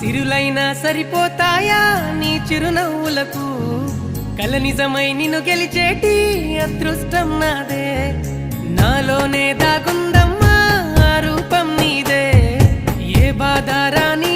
సిరులైనా సరిపోతాయా నీ చిరునవ్వులకు కల నిజమై నిన్ను గెలిచేటి అదృష్టం నాదే నాలోనే దాగుందమ్మా ఆ రూపం నీదే ఏ బాధ రాని